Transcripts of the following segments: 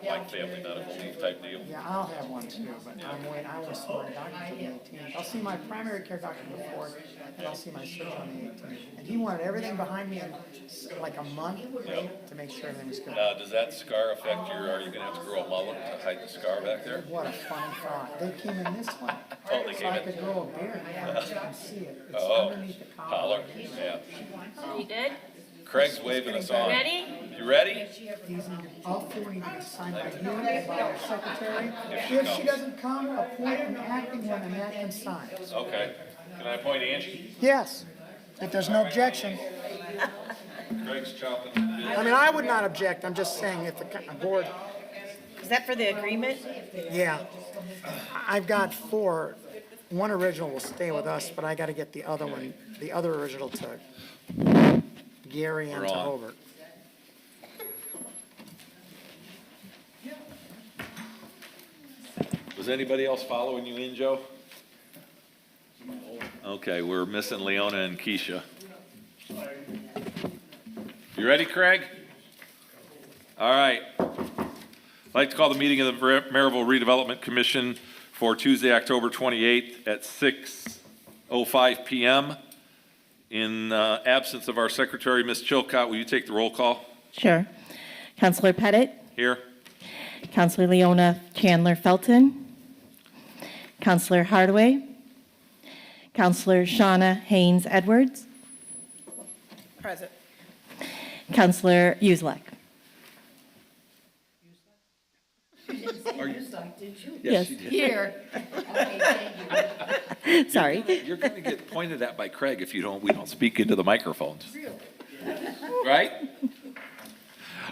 like family medical leave type deal. Yeah, I'll have one too, but I'm waiting. I will see my doctor on the 18th. I'll see my primary care doctor before, and I'll see my surgeon on the 18th. And he wanted everything behind me in like a month to make sure everything was good. Does that scar affect are you gonna have to grow a mullet to hide the scar back there? What a funny thought. They came in this one. Oh, they So came I in. could grow a beard. Yeah, you can see it. It's Oh, underneath the collar, yeah. You good? Craig's waving us on. Ready? You ready? These all four need to be signed by you and by our secretary. If she doesn't come, appoint an acting one and that can sign. Okay. Can I appoint Angie? Yes, if there's no objection. Craig's chopping. I mean, I would not object. I'm just saying if the board, Is that for the agreement? yeah. I've got four. One original will stay with us, but I got to get the other one, the other original to Gary and We're to on. Hobart. Was anybody else following you in, Joe? Okay, we're missing Leona and Keisha. You ready, Craig? All right. I'd like to call the meeting of the Merrillville Redevelopment Commission for Tuesday, October 28th at 6:05 p.m. In absence of our secretary, Ms. Chilcott, will you take the roll call? Sure. Councilor Pettit, Here. Councilor Leona Chandler Felton, Councilor Hardaway, Councilor Shauna Haynes Edwards, Present. Councilor Uselak. Yes. she did. Here. Sorry. You're going to get pointed at by Craig if we don't speak into the microphones. Right?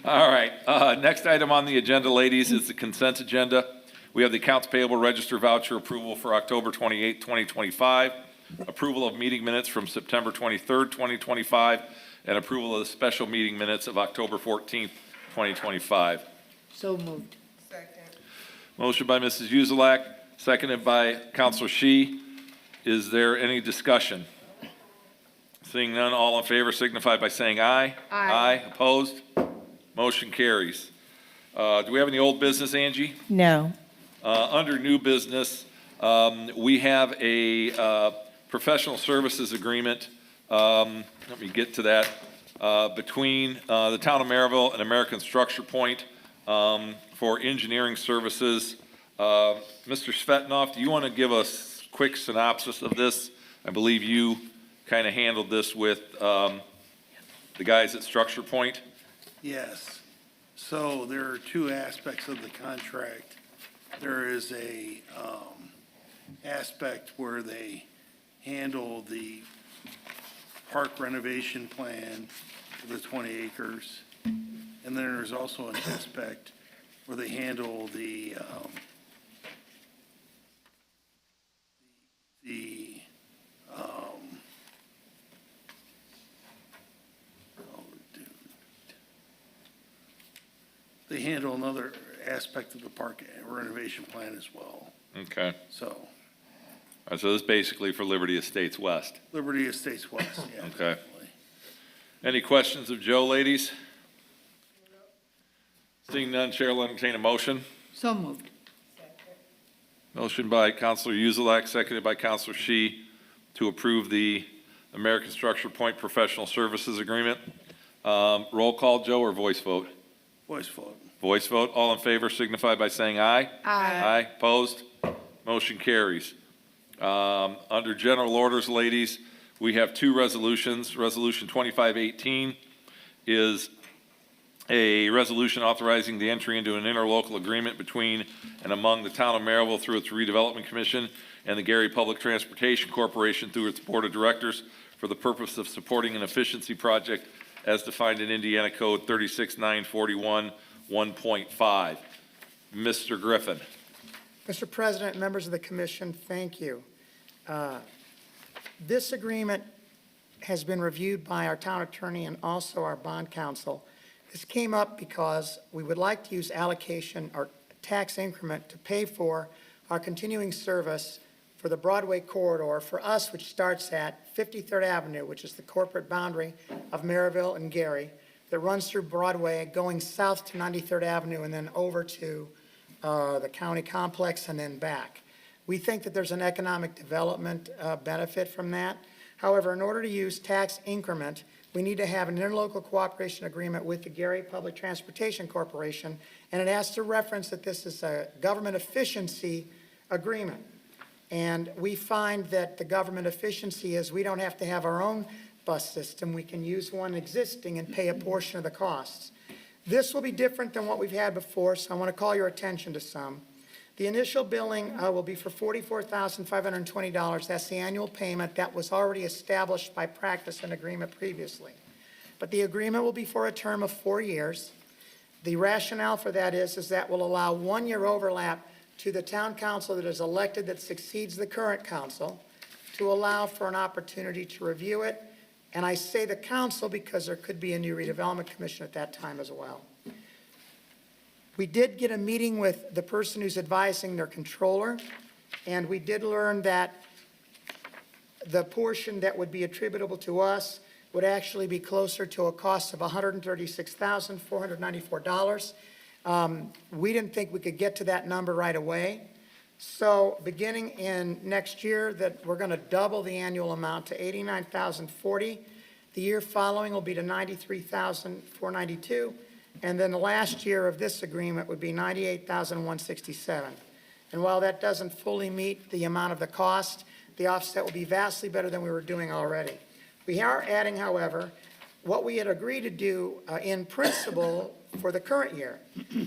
All right. Next item on the agenda, ladies, is the consent agenda. We have the accounts payable register voucher approval for October 28, 2025, approval of meeting minutes from September 23rd, 2025, and approval of the special meeting minutes of October 14th, 2025. So moved. Motion by Mrs. Uzelak, seconded by Counselor Shi. Is there any discussion? Seeing none, all in favor signify by saying aye. Aye. Opposed? Motion carries. Do we have any old business, Angie? No. Under new business, we have a professional services agreement. Let me get to that. Between the town of Merrillville and American Structure Point for engineering services. Mr. Svetnov, do you want to give us a quick synopsis of this? I believe you kind of handled this with the guys at Structure Point. Yes. So there are two aspects of the contract. There is a aspect where they handle the park renovation plan for the 20 acres. And then there's also an aspect where they handle the they handle another aspect of the park renovation plan as well. Okay. So So this is basically for Liberty Estates West. Liberty Estates West, yeah. Okay. definitely. Any questions of Joe, ladies? Seeing none, Chair will entertain a motion. So moved. Motion by Counselor Uzelak, seconded by Counselor Shi, to approve the American Structure Point Professional Services Agreement. Roll call, Joe, or voice vote? Voice vote. Voice vote. All in favor signify by saying aye. Aye. Aye. Opposed? Motion carries. Under general orders, ladies, we have two resolutions. Resolution 2518 is a resolution authorizing the entry into an interlocal agreement between and among the town of Merrillville through its redevelopment commission and the Gary Public Transportation Corporation through its board of directors for the purpose of supporting an efficiency project as defined in Indiana Code 36941 1.5. Mr. Griffin. Mr. President, members of the commission, thank you. This agreement has been reviewed by our town attorney and also our bond counsel. This came up because we would like to use allocation or tax increment to pay for our continuing service for the Broadway corridor for us, which starts at 53rd Avenue, which is the corporate boundary of Merrillville and Gary, that runs through Broadway, going south to 93rd Avenue and then over to the county complex and then back. We think that there's an economic development benefit from that. However, in order to use tax increment, we need to have an interlocal cooperation agreement with the Gary Public Transportation Corporation, and it has to reference that this is a government efficiency agreement. And we find that the government efficiency is we don't have to have our own bus system. We can use one existing and pay a portion of the costs. This will be different than what we've had before, so I want to call your attention to some. The initial billing will be for $44,520. That's the annual payment that was already established by practice and agreement previously. But the agreement will be for a term of 4 years. The rationale for that is that will allow 1 year overlap to the town council that is elected that succeeds the current council to allow for an opportunity to review it. And I say the council because there could be a new redevelopment commission at that time as well. We did get a meeting with the person who's advising their controller, and we did learn that the portion that would be attributable to us would actually be closer to a cost of $136,494. We didn't think we could get to that number right away. So beginning in next year, that we're going to double the annual amount to $89,040. The year following will be to $93,492. And then the last year of this agreement would be $98,167. And while that doesn't fully meet the amount of the cost, the offset will be vastly better than we were doing already. We are adding, however, what we had agreed to do in principle for the current year.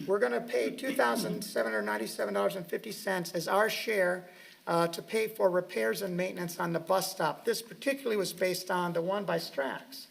We're going to pay $2,797.50 as our share to pay for repairs and maintenance on the bus stop. This particularly was based on the one by Strax.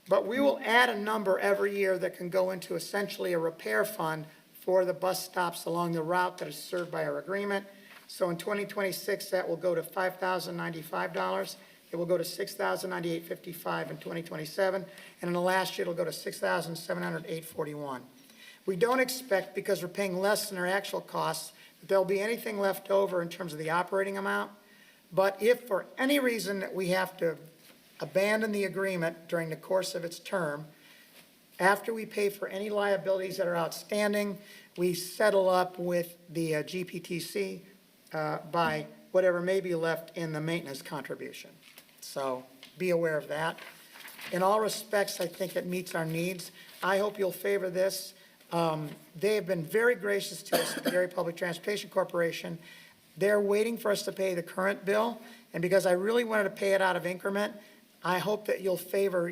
But we will add a number every year that can go into essentially a repair fund for the bus stops along the route that is served by our agreement. So in 2026, that will go to $5,095. It will go to $6,098.55 in 2027. And in the last year, it'll go to $6,708.41. We don't expect, because we're paying less than our actual costs, that there'll be anything left over in terms of the operating amount. But if for any reason that we have to abandon the agreement during the course of its term, after we pay for any liabilities that are outstanding, we settle up with the GPTC by whatever may be left in the maintenance contribution. So be aware of that. In all respects, I think it meets our needs. I hope you'll favor this. They have been very gracious to us at the Gary Public Transportation Corporation. They're waiting for us to pay the current bill, and because I really wanted to pay it out of increment, I hope that you'll favor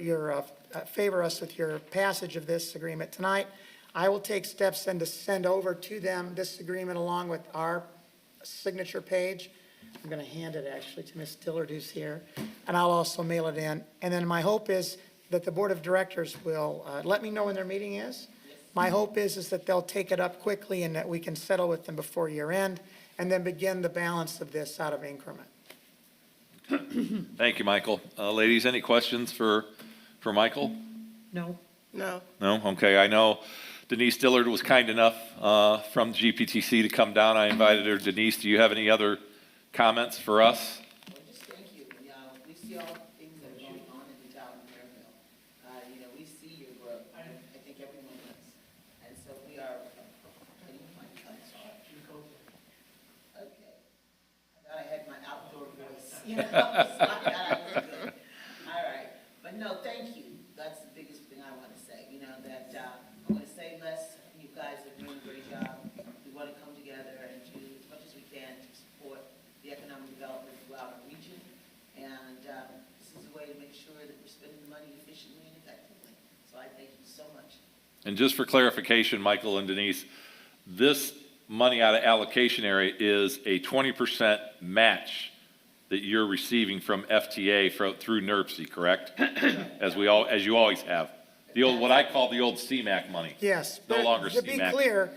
us with your passage of this agreement tonight. I will take steps then to send over to them this agreement along with our signature page. I'm going to hand it actually to Ms. Dillard, who's here, and I'll also mail it in. And then my hope is that the Board of Directors will let me know when their meeting is. My hope is that they'll take it up quickly and that we can settle with them before year end and then begin the balance of this out of increment. Thank you, Michael. Ladies, any questions for Michael? No. No. No? Okay, I know Denise Dillard was kind enough from GPTC to come down. I invited her. Denise, do you have any other comments for us? Well, just thank you. We see all the things that are going on in the town of Merrillville. We see your growth. I think everyone does. And so we are, can you find cuts? Okay. I thought I had my outdoor voice, so I thought I was good. All right. But no, thank you. That's the biggest thing I want to say, that I'm going to say less. You guys are doing a great job. We want to come together and do as much as we can to support the economic development throughout our region. And this is a way to make sure that we're spending the money efficiently and effectively. So I thank you so much. And just for clarification, Michael and Denise, this money out of allocation area is a 20% match that you're receiving from FTA through NERC, correct? As you always have. The old, what I call the old CMAQ money. Yes. No but longer to be CMAQ. clear,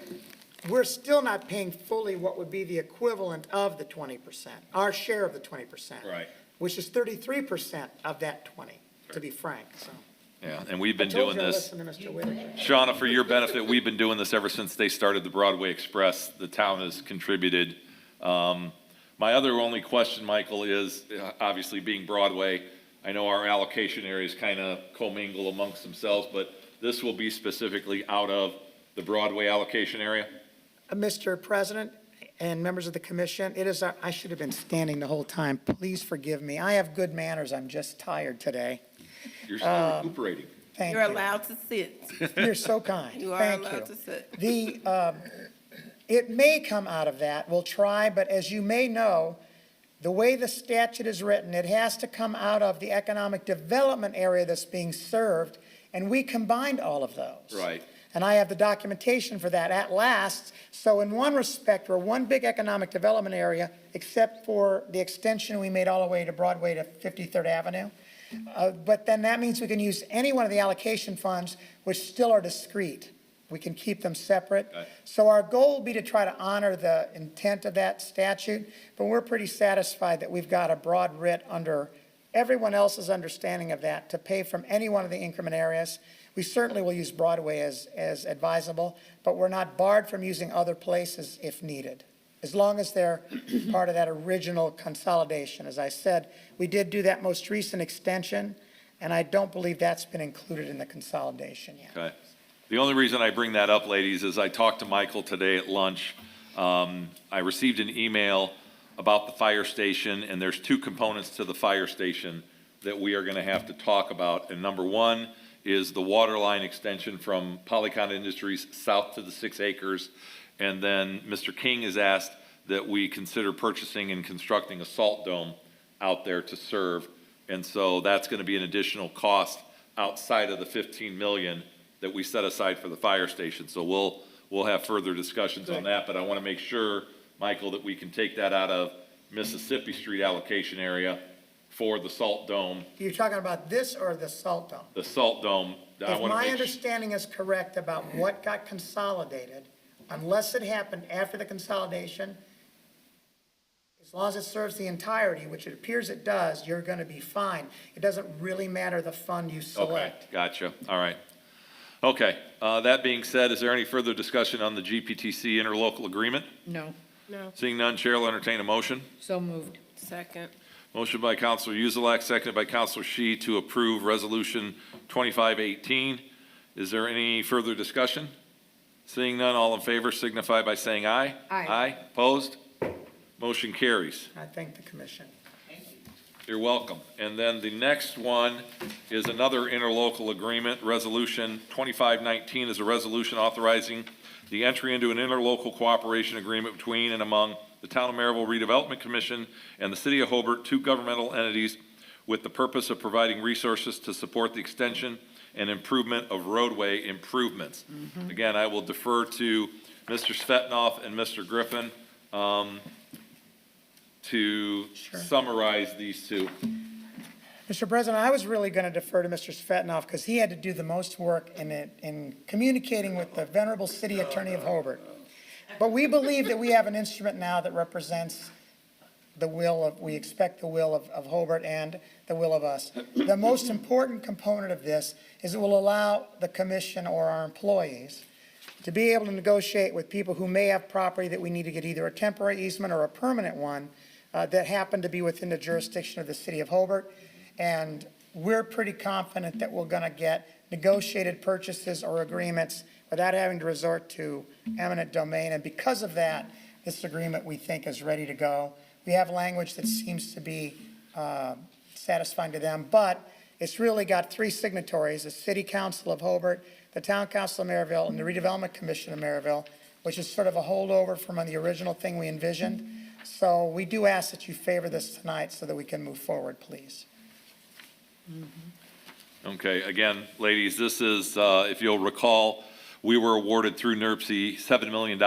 we're still not paying fully what would be the equivalent of the 20%, our share of the 20%. Right. Which is 33% of that 20, to be frank, so. Yeah, and we've been I told doing you to this. listen to Mr. Whitaker. Shauna, for your benefit, we've been doing this ever since they started the Broadway Express. The town has contributed. My other only question, Michael, is obviously being Broadway, I know our allocation areas kind of commingle amongst themselves, but this will be specifically out of the Broadway allocation area? Mr. President and members of the commission, I should have been standing the whole time. Please forgive me. I have good manners. I'm just tired today. You're still recuperating. Thank You're you. allowed to sit. You're so kind. You are Thank allowed you. to sit. It may come out of that. We'll try, but as you may know, the way the statute is written, it has to come out of the economic development area that's being served, and we combined all of those. Right. And I have the documentation for that at last. So in one respect, we're one big economic development area, except for the extension we made all the way to Broadway to 53rd Avenue. But then that means we can use any one of the allocation funds, which still are discrete. We can keep them separate. Okay. So our goal will be to try to honor the intent of that statute, but we're pretty satisfied that we've got a broad writ under everyone else's understanding of that to pay from any one of the increment areas. We certainly will use Broadway as advisable, but we're not barred from using other places if needed, as long as they're part of that original consolidation. As I said, we did do that most recent extension, and I don't believe that's been included in the consolidation yet. Okay. The only reason I bring that up, ladies, is I talked to Michael today at lunch. I received an email about the fire station, and there's two components to the fire station that we are going to have to talk about. And number one is the water line extension from Polycon Industries south to the 6 acres. And then Mr. King has asked that we consider purchasing and constructing a salt dome out there to serve. And so that's going to be an additional cost outside of the 15 million that we set aside for the fire station. So we'll have further discussions on that, but I want to make sure, Michael, that we can take that out of Mississippi Street allocation area for the salt dome. You're talking about this or the salt dome? The salt dome, I If want to my make understanding is correct about what got consolidated, unless it happened after the consolidation, as long as it serves the entirety, which it appears it does, you're going to be fine. It doesn't really matter the fund you Okay, select. gotcha, all right. Okay, that being said, is there any further discussion on the GPTC interlocal agreement? No. No. Seeing none, Chair will entertain a motion. So moved. Second. Motion by Counselor Yuzelak, seconded by Counselor Shi to approve Resolution 2518. Is there any further discussion? Seeing none, all in favor signify by saying aye. Aye. Aye, opposed? Motion carries. I thank the commission. You're welcome. And then the next one is another interlocal agreement. Resolution 2519 is a resolution authorizing the entry into an interlocal cooperation agreement between and among the Town of Merrillville Redevelopment Commission and the City of Hobart, two governmental entities, with the purpose of providing resources to support the extension and improvement of roadway improvements. Again, I will defer to Mr. Svetnoff and Mr. Griffin to summarize these two. Mr. President, I was really going to defer to Mr. Svetnoff because he had to do the most work in communicating with the venerable city attorney of Hobart. But we believe that we have an instrument now that represents the will of, we expect the will of Hobart and the will of us. The most important component of this is it will allow the commission or our employees to be able to negotiate with people who may have property that we need to get either a temporary easement or a permanent one that happen to be within the jurisdiction of the city of Hobart. And we're pretty confident that we're going to get negotiated purchases or agreements without having to resort to eminent domain. And because of that, this agreement, we think, is ready to go. We have language that seems to be satisfying to them, but it's really got three signatories: the City Council of Hobart, the Town Council of Merrillville, and the Redevelopment Commission of Merrillville, which is sort of a holdover from the original thing we envisioned. So we do ask that you favor this tonight so that we can move forward, please. Okay, again, ladies, this is, if you'll recall, we were awarded through NERC $7 million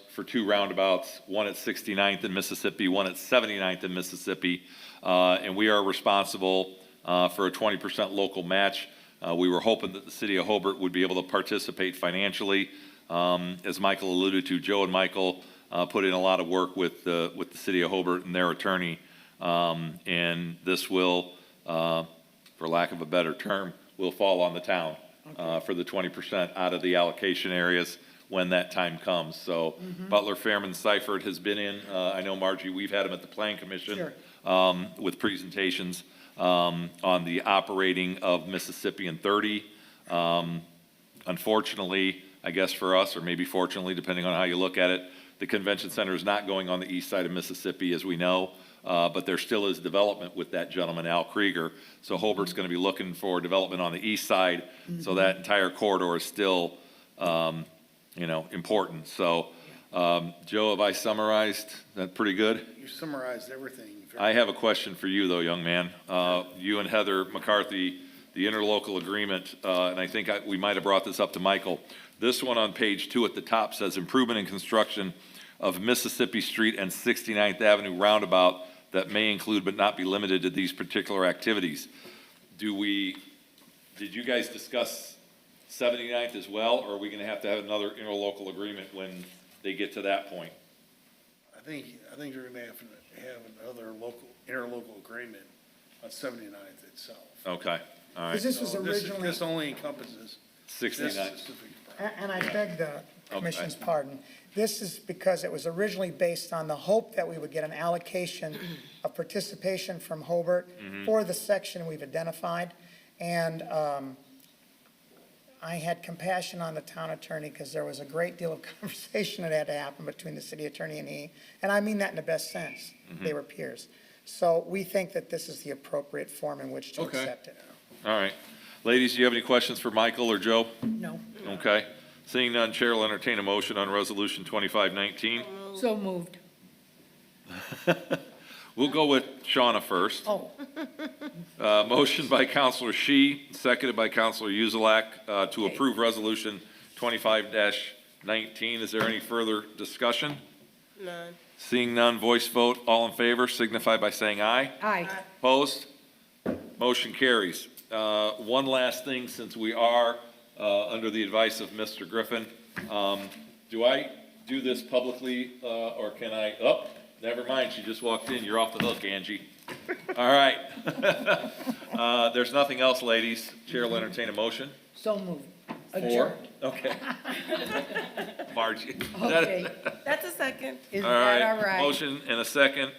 for two roundabouts, one at 69th in Mississippi, one at 79th in Mississippi, and we are responsible for a 20% local match. We were hoping that the city of Hobart would be able to participate financially. As Michael alluded to, Joe and Michael put in a lot of work with the city of Hobart and their attorney, and this will, for lack of a better term, will fall on the town for the 20% out of the allocation areas when that time comes. So Butler, Fairman, Seifert has been in. I know, Margie, we've had him at the Plan Commission with presentations on the operating of Mississippi and 30. Unfortunately, I guess for us, or maybe fortunately, depending on how you look at it, the convention center is not going on the east side of Mississippi, as we know, but there still is development with that gentleman, Al Krieger. So Hobart's going to be looking for development on the east side, so that entire corridor is still, important. So, Joe, have I summarized that pretty good? You summarized everything. I have a question for you, though, young man. You and Heather McCarthy, the interlocal agreement, and I think we might have brought this up to Michael. This one on page 2 at the top says improvement and construction of Mississippi Street and 69th Avenue roundabout that may include but not be limited to these particular activities. Did you guys discuss 79th as well, or are we going to have another interlocal agreement when they get to that point? I think they're going to have another interlocal agreement on 79th itself. Okay, all right. Because this was So originally. This only encompasses this 69th. specific project. And I beg the commission's pardon. This is because it was originally based on the hope that we would get an allocation of participation from Hobart for the section we've identified. And I had compassion on the town attorney because there was a great deal of conversation that had to happen between the city attorney and he. And I mean that in the best sense. They were peers. So we think that this is the appropriate form in which to Okay. accept it. All right. Ladies, do you have any questions for Michael or Joe? No. Okay. Seeing none, Chair will entertain a motion on Resolution 2519. So moved. We'll go with Shawna first. Oh. Motion by Counselor Shi, seconded by Counselor Uzelak, to approve Resolution 25-19. Is there any further discussion? None. Seeing none, voice vote. All in favor signify by saying aye. Aye. Opposed? Motion carries. One last thing, since we are under the advice of Mr. Griffin, do I do this publicly, or can I? Oh, never mind, she just walked in. You're off the hook, Angie. All right. There's nothing else, ladies. Chair will entertain a motion. So moved. Four? Okay. Margie. Okay. That's a second. Is All that right. all right? Motion and a second.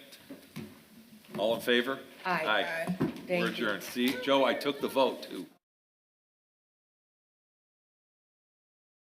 All in favor? Aye. We're adjourned. See, Joe, I took the vote, too.